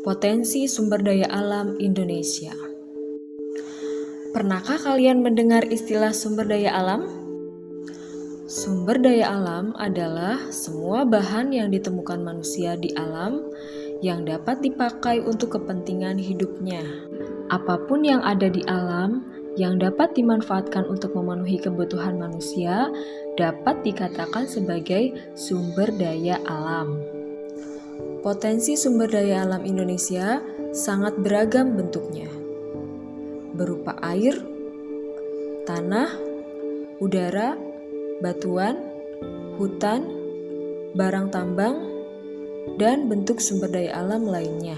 Potensi sumber daya alam Indonesia. Pernahkah kalian mendengar istilah sumber daya alam? Sumber daya alam adalah semua bahan yang ditemukan manusia di alam yang dapat dipakai untuk kepentingan hidupnya. Apapun yang ada di alam yang dapat dimanfaatkan untuk memenuhi kebutuhan manusia dapat dikatakan sebagai sumber daya alam. Potensi sumber daya alam Indonesia sangat beragam bentuknya, berupa air, tanah, udara, batuan, hutan, barang tambang, dan bentuk sumber daya alam lainnya.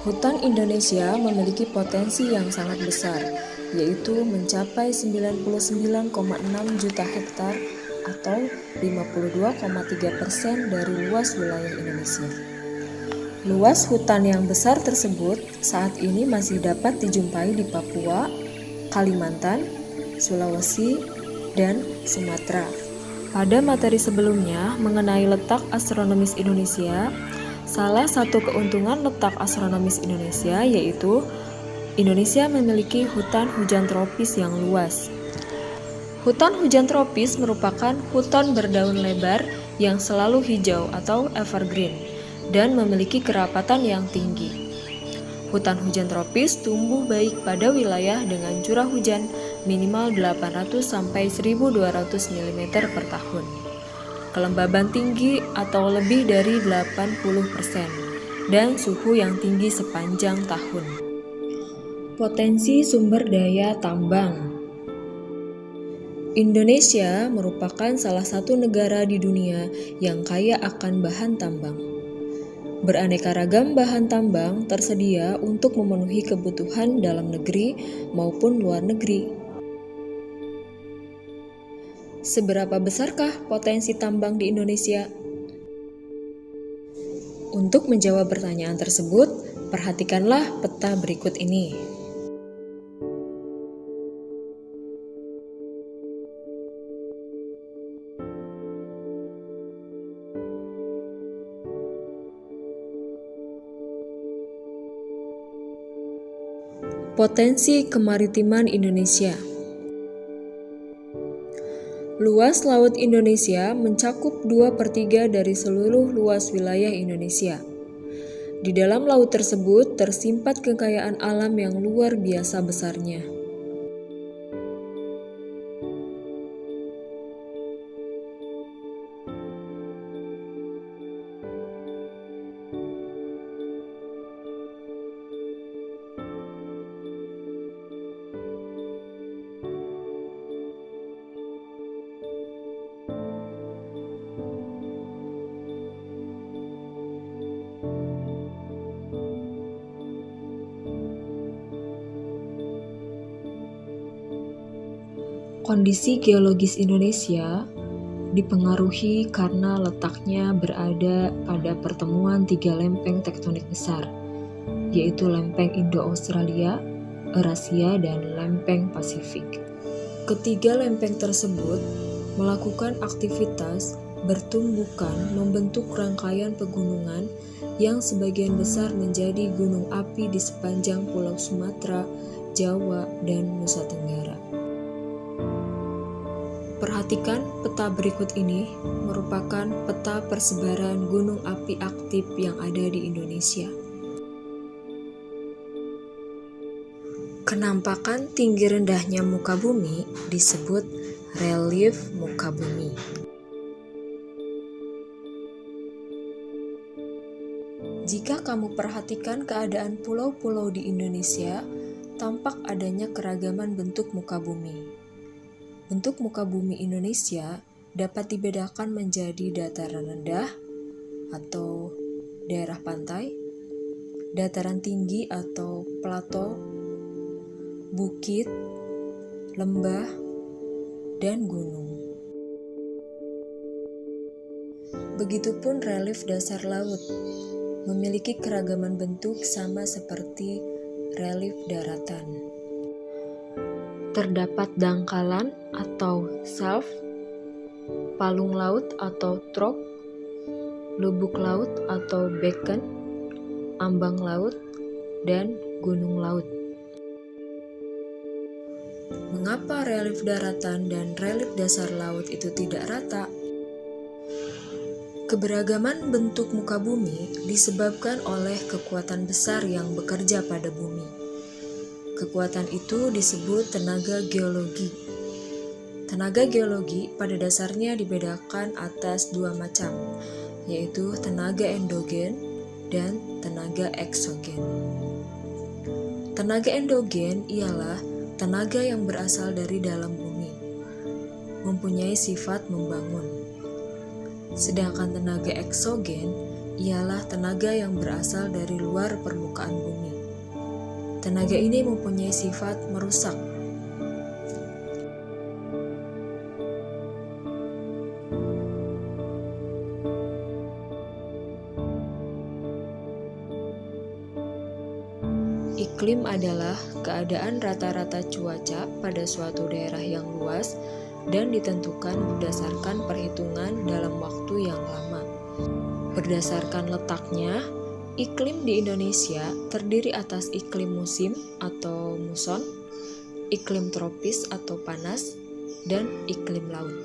Hutan Indonesia memiliki potensi yang sangat besar, yaitu mencapai 99,6 juta hektar atau 52,3% dari luas wilayah Indonesia. Luas hutan yang besar tersebut saat ini masih dapat dijumpai di Papua, Kalimantan, Sulawesi, dan Sumatera. Pada materi sebelumnya mengenai letak astronomis Indonesia, salah satu keuntungan letak astronomis Indonesia yaitu Indonesia memiliki hutan hujan tropis yang luas. Hutan hujan tropis merupakan hutan berdaun lebar yang selalu hijau atau evergreen dan memiliki kerapatan yang tinggi. Hutan hujan tropis tumbuh baik pada wilayah dengan curah hujan minimal 800 sampai 1200 mm per tahun. Kelembaban tinggi atau lebih dari 80%, dan suhu yang tinggi sepanjang tahun. Potensi sumber daya tambang. Indonesia merupakan salah satu negara di dunia yang kaya akan bahan tambang. Beraneka ragam bahan tambang tersedia untuk memenuhi kebutuhan dalam negeri maupun luar negeri. Seberapa besarkah potensi tambang di Indonesia? Untuk menjawab pertanyaan tersebut, perhatikanlah peta berikut ini. Potensi kemaritiman Indonesia. Luas laut Indonesia mencakup 2/3 dari seluruh luas wilayah Indonesia. Di dalam laut tersebut tersimpan kekayaan alam yang luar biasa besarnya. Kondisi geologis Indonesia dipengaruhi karena letaknya berada pada pertemuan 3 lempeng tektonik besar, yaitu lempeng Indo-Australia, Eurasia, dan lempeng Pasifik. Ketiga lempeng tersebut melakukan aktivitas bertumbukan membentuk rangkaian pegunungan yang sebagian besar menjadi gunung api di sepanjang Pulau Sumatera, Jawa, dan Nusa Tenggara. Perhatikan peta berikut ini merupakan peta persebaran gunung api aktif yang ada di Indonesia. Kenampakan tinggi rendahnya muka bumi disebut relief muka bumi. Jika kamu perhatikan keadaan pulau-pulau di Indonesia, tampak adanya keragaman bentuk muka bumi. Bentuk muka bumi Indonesia dapat dibedakan menjadi dataran rendah atau daerah pantai, dataran tinggi atau plato, bukit, lembah, dan gunung. Begitupun relief dasar laut, memiliki keragaman bentuk sama seperti relief daratan. Terdapat dangkalan atau shelf, palung laut atau trough, lubuk laut atau beacon, ambang laut, dan gunung laut. Mengapa relief daratan dan relief dasar laut itu tidak rata? Keberagaman bentuk muka bumi disebabkan oleh kekuatan besar yang bekerja pada bumi. Kekuatan itu disebut tenaga geologi. Tenaga geologi pada dasarnya dibedakan atas dua macam, yaitu tenaga endogen dan tenaga eksogen. Tenaga endogen ialah tenaga yang berasal dari dalam bumi, mempunyai sifat membangun. Sedangkan tenaga eksogen ialah tenaga yang berasal dari luar permukaan bumi. Tenaga ini mempunyai sifat merusak. Iklim adalah keadaan rata-rata cuaca pada suatu daerah yang luas dan ditentukan berdasarkan perhitungan dalam waktu yang lama. Berdasarkan letaknya, iklim di Indonesia terdiri atas iklim musim atau muson, iklim tropis atau panas, dan iklim laut.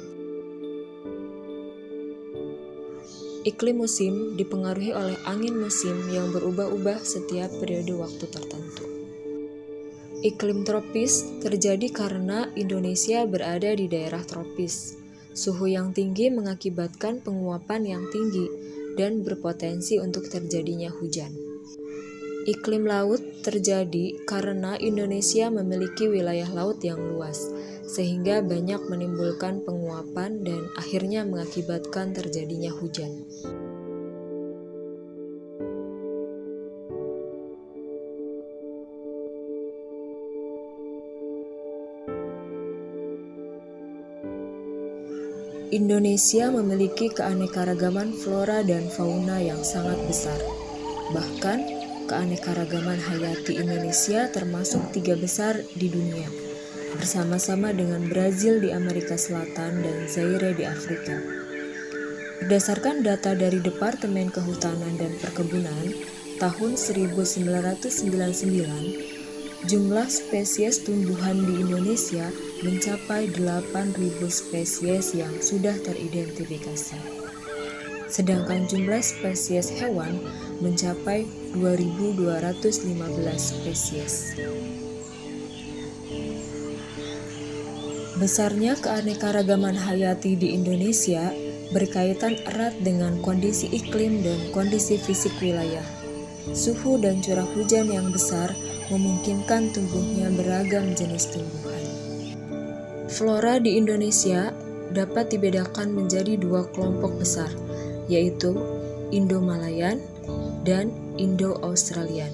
Iklim musim dipengaruhi oleh angin musim yang berubah-ubah setiap periode waktu tertentu. Iklim tropis terjadi karena Indonesia berada di daerah tropis. Suhu yang tinggi mengakibatkan penguapan yang tinggi dan berpotensi untuk terjadinya hujan. Iklim laut terjadi karena Indonesia memiliki wilayah laut yang luas, sehingga banyak menimbulkan penguapan dan akhirnya mengakibatkan terjadinya hujan. Indonesia memiliki keanekaragaman flora dan fauna yang sangat besar. Bahkan, keanekaragaman hayati Indonesia termasuk 3 besar di dunia, bersama-sama dengan Brazil di Amerika Selatan dan Zaire di Afrika. Berdasarkan data dari Departemen Kehutanan dan Perkebunan tahun 1999, jumlah spesies tumbuhan di Indonesia mencapai 8.000 spesies yang sudah teridentifikasi. Sedangkan jumlah spesies hewan mencapai 2.215 spesies. Besarnya keanekaragaman hayati di Indonesia berkaitan erat dengan kondisi iklim dan kondisi fisik wilayah. Suhu dan curah hujan yang besar memungkinkan tumbuhnya beragam jenis tumbuhan. Flora di Indonesia dapat dibedakan menjadi 2 kelompok besar, yaitu Indo-Malayan dan Indo-Australian.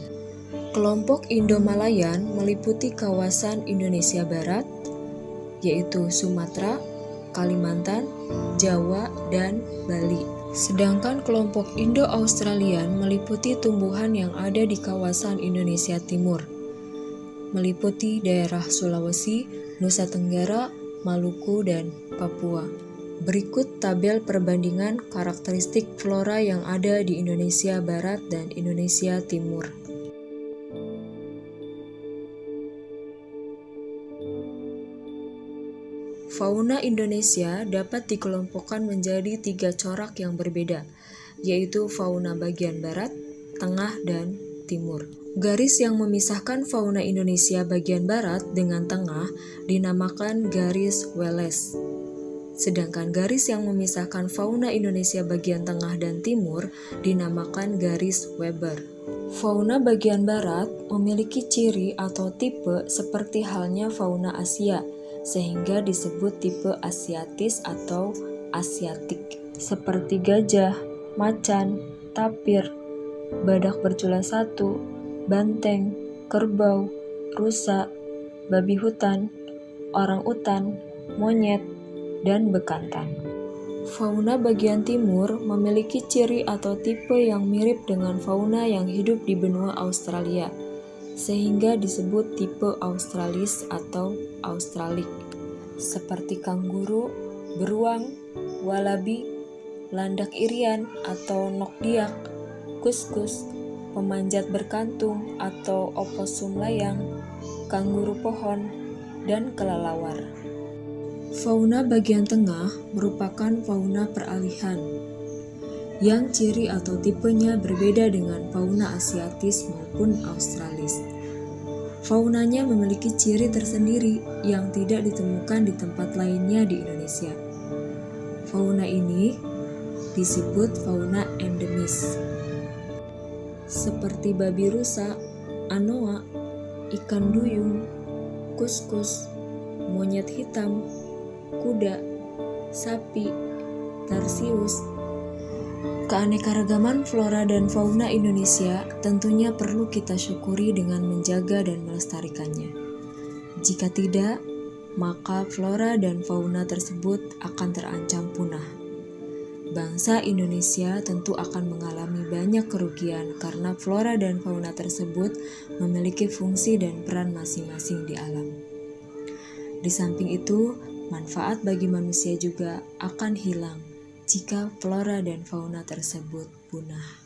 Kelompok Indo-Malayan meliputi kawasan Indonesia Barat, yaitu Sumatera, Kalimantan, Jawa, dan Bali. Sedangkan kelompok Indo-Australian meliputi tumbuhan yang ada di kawasan Indonesia Timur, meliputi daerah Sulawesi, Nusa Tenggara, Maluku, dan Papua. Berikut tabel perbandingan karakteristik flora yang ada di Indonesia Barat dan Indonesia Timur. Fauna Indonesia dapat dikelompokkan menjadi 3 corak yang berbeda, yaitu fauna bagian barat, tengah, dan timur. Garis yang memisahkan fauna Indonesia bagian barat dengan tengah dinamakan garis Wallace. Sedangkan garis yang memisahkan fauna Indonesia bagian tengah dan timur dinamakan garis Weber. Fauna bagian barat memiliki ciri atau tipe seperti halnya fauna Asia, sehingga disebut tipe Asiatis atau Asiatik, seperti gajah, macan, tapir, badak bercula 1, banteng, kerbau, rusa, babi hutan, orang-utan, monyet, dan bekantan. Fauna bagian timur memiliki ciri atau tipe yang mirip dengan fauna yang hidup di benua Australia, sehingga disebut tipe Australis atau Australik, seperti kanguru, beruang, walabi, landak irian atau nokdiak, kuskus, pemanjat berkantung atau oposum layang, kanguru pohon, dan kelelawar. Fauna bagian tengah merupakan fauna peralihan, yang ciri atau tipenya berbeda dengan fauna asiatis maupun australis. Faunanya memiliki ciri tersendiri yang tidak ditemukan di tempat lainnya di Indonesia. Fauna ini disebut fauna endemis, seperti babi rusa, anoa, ikan duyung, kuskus, monyet hitam, kuda, sapi, tarsius. Keanekaragaman flora dan fauna Indonesia tentunya perlu kita syukuri dengan menjaga dan melestarikannya. Jika tidak, maka flora dan fauna tersebut akan terancam punah. Bangsa Indonesia tentu akan mengalami banyak kerugian karena flora dan fauna tersebut memiliki fungsi dan peran masing-masing di alam. Di samping itu, manfaat bagi manusia juga akan hilang jika flora dan fauna tersebut punah.